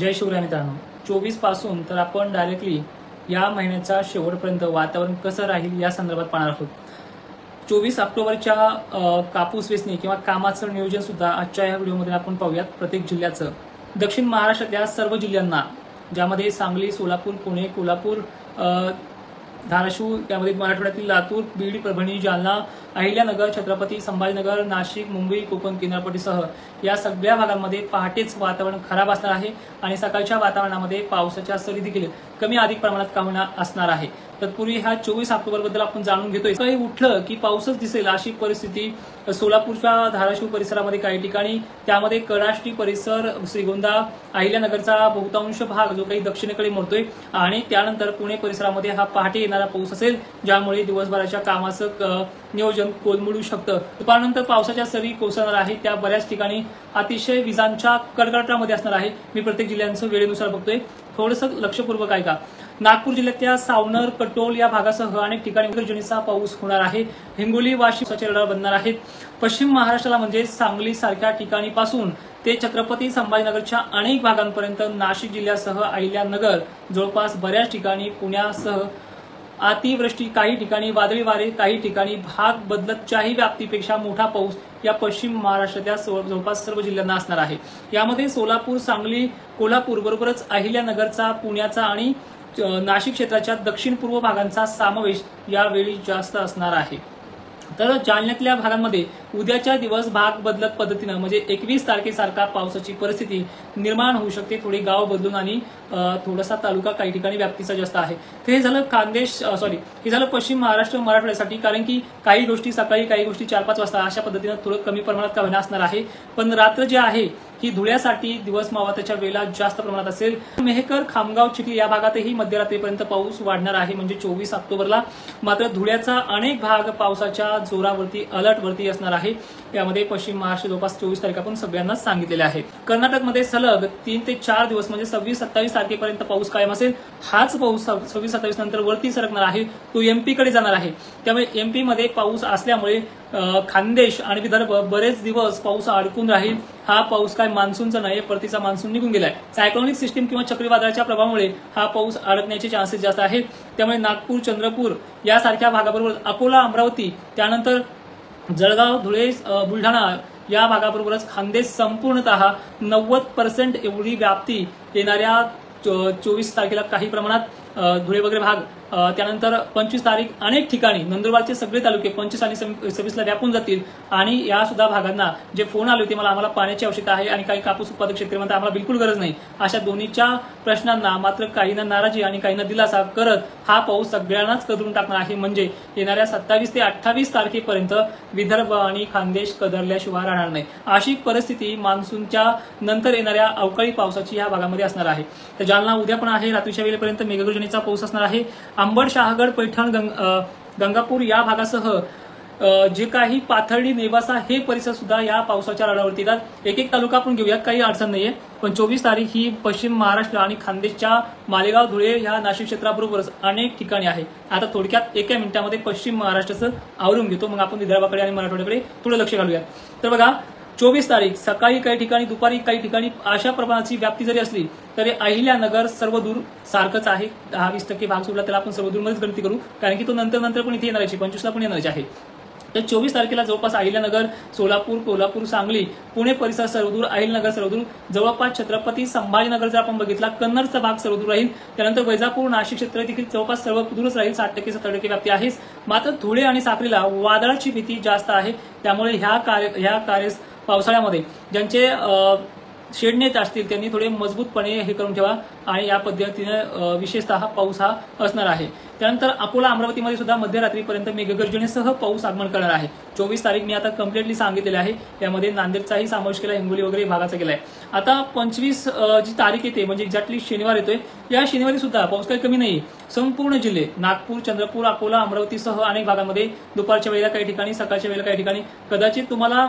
जय शिवराय मित्रांनो, 24 पासून तर आपण डायरेक्टली या महिन्याच्या शेवटपर्यंत वातावरण कसं राहील या संदर्भात पाहणार आहोत। 24 ऑक्टोबरच्या कापूस वेचणी किंवा कामाचं नियोजन सुद्धा आजच्या या व्हिडिओमध्ये आपण पाहूयात। प्रत्येक जिल्ह्याचं, दक्षिण महाराष्ट्रातल्या सर्व जिल्ह्यांना, ज्यामध्ये सांगली, सोलापूर, पुणे, कोल्हापूर, धाराशिव, त्यामध्ये मराठवाड्यातील लातूर, बीड, परभणी, जालना, अहिल्यानगर, छत्रपती संभाजीनगर, नाशिक, मुंबई, कोकण किनारपट्टीसह या सगळ्या भागांमध्ये पहाटेच वातावरण खराब असणार आहे आणि सकाळच्या वातावरणामध्ये पावसाच्या सरी देखील कमी अधिक प्रमाणात कामना असणार आहे। तत्पूर्वी ह्या 24 ऑक्टोबर बद्दल आपण जाणून घेतोय। काही उठलं की पाऊसच दिसेल अशी परिस्थिती सोलापूरच्या धाराशिव परिसरामध्ये काही ठिकाणी, त्यामध्ये कडाष्टी परिसर, श्रीगोंदा, अहिल्यानगरचा बहुतांश भाग जो काही दक्षिणेकडे मोडतोय आणि त्यानंतर पुणे परिसरामध्ये हा पहाटे येणारा पाऊस असेल, ज्यामुळे दिवसभराच्या कामाचं नियोजन कोलमडू शकतं। दुपारनंतर पावसाच्या सरी कोसळणार आहे, त्या बऱ्याच ठिकाणी अतिशय विजांच्या कडकडाटामध्ये असणार आहे। मी प्रत्येक जिल्ह्यांचं वेळेनुसार बघतोय, थोडंसं लक्षपूर्वक ऐका। नागपूर जिल्ह्यातल्या सावनर, कटोल या भागासह अनेक ठिकाणी मेघगर्जनेचा पाऊस होणार आहे। हिंगोली, वाशिमचे रडार बनणार आहेत। पश्चिम महाराष्ट्राला म्हणजे सांगली सारख्या ठिकाणीपासून ते छत्रपती संभाजीनगरच्या अनेक भागांपर्यंत, नाशिक जिल्ह्यासह अहिल्यानगर, जवळपास बऱ्याच ठिकाणी, पुण्यासह अतिवृष्टी, काही ठिकाणी वादळी वारे, काही ठिकाणी भाग बदलतच्याही व्याप्तीपेक्षा मोठा पाऊस या पश्चिम महाराष्ट्राच्या जवळपास सर्व जिल्ह्यांना असणार आहे। यामध्ये सोलापूर, सांगली, कोल्हापूर बरोबरच अहिल्यानगरचा, पुण्याचा आणि नाशिक क्षेत्राच्या दक्षिण पूर्व भागांचा समावेश यावेळी जास्त असणार आहे। तर जालन्यातल्या भागांमध्ये उद्याच्या दिवस भाग बदलत पद्धतीनं म्हणजे 21 तारखेसारखा पावसाची परिस्थिती निर्माण होऊ शकते। थोडे गाव बदलून आणि थोडासा तालुका काही ठिकाणी व्याप्तीचा जास्त आहे। तर हे झालं हे झालं पश्चिम महाराष्ट्र मराठवाड्यासाठी, कारण की काही गोष्टी सकाळी, काही गोष्टी 4-5 वाजता अशा पद्धतीनं थोडं कमी प्रमाणात का होणार असणार आहे। पण रात्र जे आहे ही धुळ्यासाठी दिवस मावळत्याच्या वेळेला जास्त प्रमाणात असेल। मेहकर, खामगाव, चिखली या भागातही मध्यरात्रीपर्यंत पाऊस वाढणार आहे, म्हणजे 24 ऑक्टोबरला। मात्र धुळ्याचा अनेक भाग पावसाच्या जोरावरती, अलर्टवरती असणार आहे। यामध्ये पश्चिम महाराष्ट्र जवळपास 24 तारीख आपण सगळ्यांना सांगितलेले आहे। कर्नाटकमध्ये सलग 3 ते 4 दिवस म्हणजे 26-27 तारखेपर्यंत पाऊस कायम असेल। हाच पाऊस 26-27 नंतर वरती सरकणार आहे, तो एमपी कडे जाणार आहे। त्यामुळे एमपी मध्ये पाऊस असल्यामुळे खानदेश आणि विदर्भ बरेच दिवस पाऊस अडकून राहील। हा पाऊस काय मान्सूनचा नाही, परतीचा मान्सून निघून गेलाय। सायक्लोनिक सिस्टीम किंवा चक्रीवादळाच्या प्रभावामुळे हा पाऊस अडकण्याचे चान्सेस जास्त आहेत। त्यामुळे नागपूर, चंद्रपूर यासारख्या भागाबरोबर अकोला, अमरावती, त्यानंतर जळगाव, धुळे, बुलढाणा या भागाबरोबरच खानदेश संपूर्णतः 90% एवढी व्याप्ती येणाऱ्या 24 तारखेला काही प्रमाणात धुळे वगैरे भाग, त्यानंतर 25 तारीख अनेक ठिकाणी नंदुरबारचे सगळे तालुके 25 आणि 26ला व्यापून जातील। आणि या सुद्धा भागांना जे फोन आले होते, आम्हाला पाण्याची आवश्यकता आहे आणि काही कापूस उत्पादक शेतकऱ्यांना आम्हाला बिलकुल गरज नाही, अशा दोन्हीच्या प्रश्नांना मात्र काहींना नाराजी आणि काहींना दिलासा करत हा पाऊस सगळ्यांनाच कदरून टाकणार आहे। म्हणजे येणाऱ्या 27 ते 28 तारखेपर्यंत विदर्भ आणि खानदेश कदरल्याशिवाय राहणार नाही, अशी परिस्थिती मान्सूनच्या नंतर येणाऱ्या अवकाळी पावसाची या भागामध्ये असणार आहे। तर जालना उद्या पण आहे, रात्रीच्या वेळेपर्यंत मेघगर्जनेचा पाऊस असणार आहे। अंबड, शहागड, पैठण, गंगापूर या भागासह जे काही पाथर्डी, नेवासा हे परिसर सुद्धा या पावसाच्या रडावरती येतात। एक तालुका आपण घेऊयात, काही अडचण नाहीये। पण 24 तारीख ही पश्चिम महाराष्ट्र आणि खानदेशच्या मालेगाव, धुळे या नाशिक क्षेत्राबरोबरच अनेक ठिकाणी आहे। आता थोडक्यात एका मिनिटामध्ये पश्चिम महाराष्ट्राचं आवरून घेतो, मग आपण विदर्भाकडे आणि मराठवाड्याकडे थोडं लक्ष घालूया। तर बघा, 24 तारीख सकाळी काही ठिकाणी, दुपारी काही ठिकाणी अशा प्रमाणाची व्याप्ती जरी असली तरी अहिल्यानगर सर्वदूर सारखंच आहे। 10-20% भाग सोडला त्याला आपण सर्वदूर मध्येच गणती करू, कारण की तो नंतर पण इथे येणार आहे, 25ला पण येणार आहे। तर 24 तारखेला जवळपास अहिल्यानगर, सोलापूर, कोल्हापूर, सांगली, पुणे परिसर सर्वदूर, अहिल्यानगर सर्वदूर, जवळपास छत्रपती संभाजीनगर जर आपण बघितला, कन्नडचा भाग सर्वदूर राहील। त्यानंतर वैजापूर, नाशिक क्षेत्र देखील जवळपास सर्व दूरच राहील, 60%-70% व्याप्ती आहेच। मात्र धुळे आणि साक्रीला वादळाची भीती जास्त आहे। त्यामुळे ह्या पावसाळ्यामध्ये ज्यांचे शेडनेट असतील त्यांनी थोडे मजबूतपणे हे करून ठेवा आणि या पद्धतीने विशेषतः पाऊस हा असणार आहे। त्यानंतर अकोला, अमरावतीमध्ये सुद्धा मध्यरात्रीपर्यंत मेघगर्जनेसह पाऊस आगमन करणार आहे। 24 तारीख मी आता कम्प्लिटली सांगितलेले आहे, त्यामध्ये नांदेडचाही समावेश केला, हिंगोली वगैरे भागाचा केलाय। आता 25 जी तारीख येते म्हणजे एक्झॅक्टली शनिवार येतोय, या शनिवारी सुद्धा पाऊस काही कमी नाही। संपूर्ण जिल्हे नागपूर, चंद्रपूर, अकोला, अमरावतीसह अनेक भागांमध्ये दुपारच्या वेळेला काही ठिकाणी, सकाळच्या वेळेला काही ठिकाणी कदाचित तुम्हाला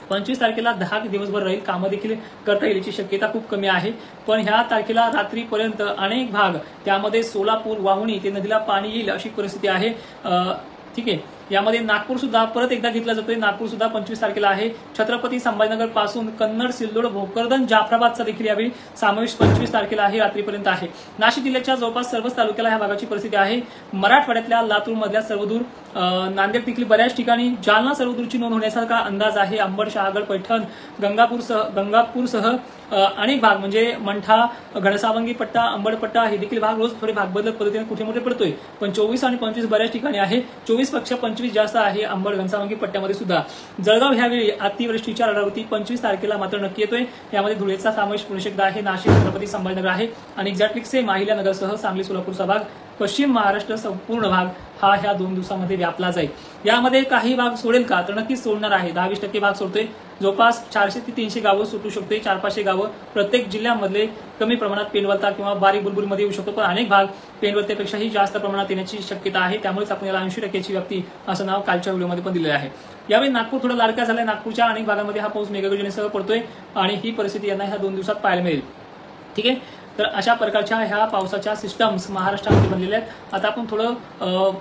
25 तारखेला 10 दिवसभर राहील, कामं देखील करता येईल याची शक्यता खूप कमी आहे। पण ह्या तारखेला रात्रीपर्यंत अनेक भाग, त्यामध्ये सोलापूर, वाहुणी ते नदीला पाणी येईल अशी परिस्थिती आहे। ठीक आहे, यामध्ये नागपूर सुद्धा परत एकदा घेतला जातोय, नागपूर सुद्धा 25 तारखेला आहे. छत्रपती संभाजीनगर पासून कन्नड, सिल्लोड, भोकरदन, जाफराबादचा देखील यावेळी समावेश 25 तारखेला आहे, रात्रीपर्यंत आहे. नाशिक जिल्ह्याच्या जवळपास सर्वच तालुक्याला ह्या भागाची परिस्थिती आहे. मराठवाड्यातल्या लातूर मधल्या सर्वदूर, नांदेड देखील बऱ्याच ठिकाणी, जालना सर्वदूरची नोंद होण्यासारखा अंदाज आहे. अंबड, शहागड, पैठण, गंगापूरसह अनेक भाग म्हणजे मंठा, घनसावंगी पट्टा, अंबड पट्टा हे देखील भाग रोज थोडे भाग बदलत पद्धतीने कुठे मोठे पडतोय. पण 24 आणि 25 बऱ्याच ठिकाणी आहे. 24 पेक्षा 25 जास्त आहे अंबड, घनसावंगी पट्ट्यामध्ये सुद्धा. जळगाव ह्यावेळी अतिवृष्टीच्या रडावरती 25 तारखेला मात्र नक्की येतोय. यामध्ये धुळेचा समावेश पुणे एकदा आहे, नाशिक, छत्रपती संभाजीनगर आहे आणि एक्झॅक्टली सेम अहिल्यानगरसह सांगली, सोलापूरचा भाग, पश्चिम महाराष्ट्र संपूर्ण भाग हा ह्या 2 दिवसामध्ये व्यापला जाईल. यामध्ये काही भाग सोडेल का, तर नक्कीच सोडणार आहे. 10-20% भाग सोडतोय. जवळपास 400 ते 300 गावं सुटू शकते, 400-500 गावं प्रत्येक जिल्ह्यामधले कमी प्रमाणात पेनवलता किंवा बारीक बुलबुलमध्ये येऊ शकतो, पण अनेक भाग पेनवलतेपेक्षाही जास्त प्रमाणात येण्याची शक्यता आहे. त्यामुळेच आपण याला 80% व्याप्ती असं नाव कालच्या व्हिडिओमध्ये पण दिलेलं आहे. यावेळी नागपूर थोडा लाडका झालाय. नागपूरच्या अनेक भागांमध्ये हा पाऊस मेघगर्जनेसह पडतोय आणि ही परिस्थिती यांना ह्या 2 दिवसात पाहायला मिळेल. ठीक आहे, तर अशा प्रकारच्या ह्या पावसाच्या सिस्टम्स महाराष्ट्रामध्ये बनलेल्या आहेत. आता आपण थोडं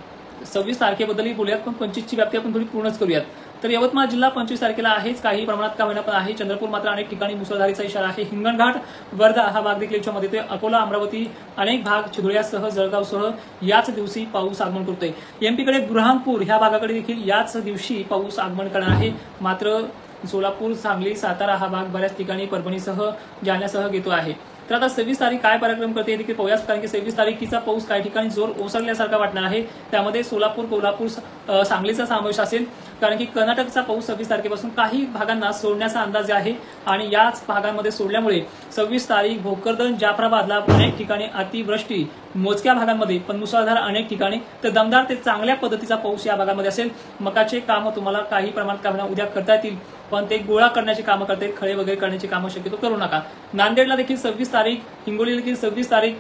26 तारखेबद्दलही बोलूयात, पण 25ची व्याप्ती आपण थोडी पूर्णच करूयात. तर यवतमाळ जिल्हा 25 तारखेला आहेच, काही प्रमाणात का होईना पण आहे. चंद्रपूर मात्र अनेक ठिकाणी मुसळधारीचा इशारा आहे. हिंगणघाट, वर्धा हा भाग देखील याच्यामध्ये येतोय. अकोला, अमरावती अनेक भाग, धुळ्यासह, जळगावसह याच दिवशी पाऊस आगमन करतोय. एमपीकडे बुरहानपूर ह्या भागाकडे देखील याच दिवशी पाऊस आगमन करणार आहे. मात्र सोलापूर, सांगली, सातारा हा भाग बऱ्याच ठिकाणी परभणीसह, जालन्यासह घेतो आहे. तर आता 26 तारीख काय पराक्रम करते देखील पाहूयाच, कारण की 26 तारखेचा पाऊस काही ठिकाणी जोर ओसरल्यासारखा वाटणार आहे. त्यामध्ये सोलापूर, कोल्हापूर, सांगलीचा समावेश असेल, कारण की कर्नाटकचा पाऊस 26 तारखेपासून काही भागांना सोडण्याचा अंदाज आहे आणि याच भागांमध्ये सोडल्यामुळे 26 तारीख भोकरदन, जाफराबादला अनेक ठिकाणी अतिवृष्टी, मोजक्या भागांमध्ये पण मुसळधार अनेक ठिकाणी, तर दमदार ते चांगल्या पद्धतीचा पाऊस या भागामध्ये असेल. मकाचे कामं तुम्हाला काही प्रमाणात का उद्या करता येतील, पण ते गोळा करण्याची कामं करते, खळे वगैरे करण्याची कामं शक्यतो करू नका. नांदेडला देखील 26 तारीख, हिंगोलीला देखील 26 तारीख,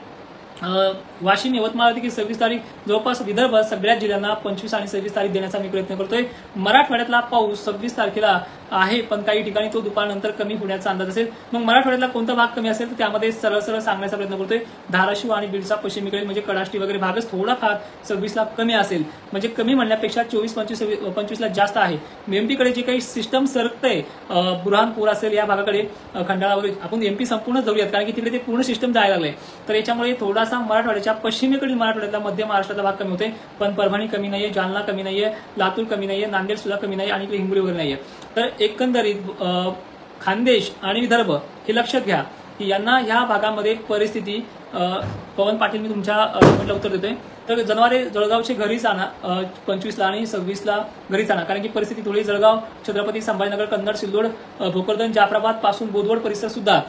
वाशिम, यवतमाळ देखील 26 तारीख, जवळपास विदर्भ सगळ्या जिल्ह्यांना 25 आणि 26 तारीख देण्याचा मी प्रयत्न करतोय. मराठवाड्यातला पाऊस 26 तारखेला आहे, पण काही ठिकाणी तो दुपारनंतर कमी होण्याचा अंदाज असेल. मग मराठवाड्यातला कोणता भाग कमी असेल तर त्यामध्ये सरळ सरळ सांगण्याचा प्रयत्न करतोय. धाराशिव आणि बीडचा पश्चिमेकडील म्हणजे कडाष्टी वगैरे भागच थोडाफार 26ला कमी असेल, म्हणजे कमी म्हणण्यापेक्षा 24-25ला जास्त आहे. एमपीकडे जे काही सिस्टम सरकतंय, बुरहानपूर असेल या भागाकडे, खंडाळा वगैरे, आपण एमपी संपूर्ण जाऊयात कारण की तिकडे ते पूर्ण सिस्टम जायला लागले. तर याच्यामुळे थोडासा मराठवाड्याच्या पश्चिमेकडील मराठवाड्यातला मध्य महाराष्ट्रातला भाग कमी होते, पण परभणी कमी नाहीये, जालना कमी नाहीये, लातूर कमी नाहीये, नांदेड सुद्धा कमी नाही आणि हिंगोली वगैरे नाहीये. तर एकंदरीत खानदेश आणि विदर्भ हे लक्षात घ्या की यांना ह्या भागामध्ये परिस्थिती, पवन पाटील मी तुमच्या कमेंटला उत्तर देतोय. तर जनवारे जळगावचे घरीच आणा, 25ला आणि 26ला घरीच आणा, कारण की परिस्थिती थोडी जळगाव, छत्रपती संभाजीनगर, कन्नड, सिल्लोड, भोकरदन, जाफराबाद पासून बोदवड परिसर सुद्धा,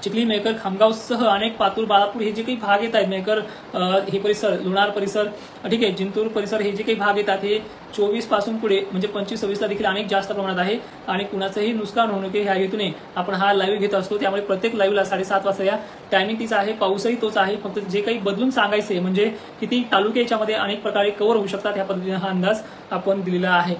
चिखली, मेहकर, खामगावसह अनेक पातूर, बाळापूर हे जे काही भाग येत आहेत, मेहकर हे परिसर, लोणार परिसर, ठीक आहे, जिंतूर परिसर हे जे काही भाग येतात हे 24 पासून पुढे म्हणजे 25-26ला देखील अनेक जास्त प्रमाणात आहे आणि कुणाचंही नुकसान होऊ नये ह्या हेतूने आपण हा लाईव्ह घेत असतो. त्यामुळे प्रत्येक लाईव्हला 7:30 वाजता या टायमिंग तीच आहे, पाऊसही तोच आहे, फक्त जे काही बदलून सांगायचे म्हणजे किती तालुके याच्यामध्ये अनेक प्रकारे कव्हर होऊ शकतात ह्या पद्धतीने हा अंदाज आपण दिलेला आहे.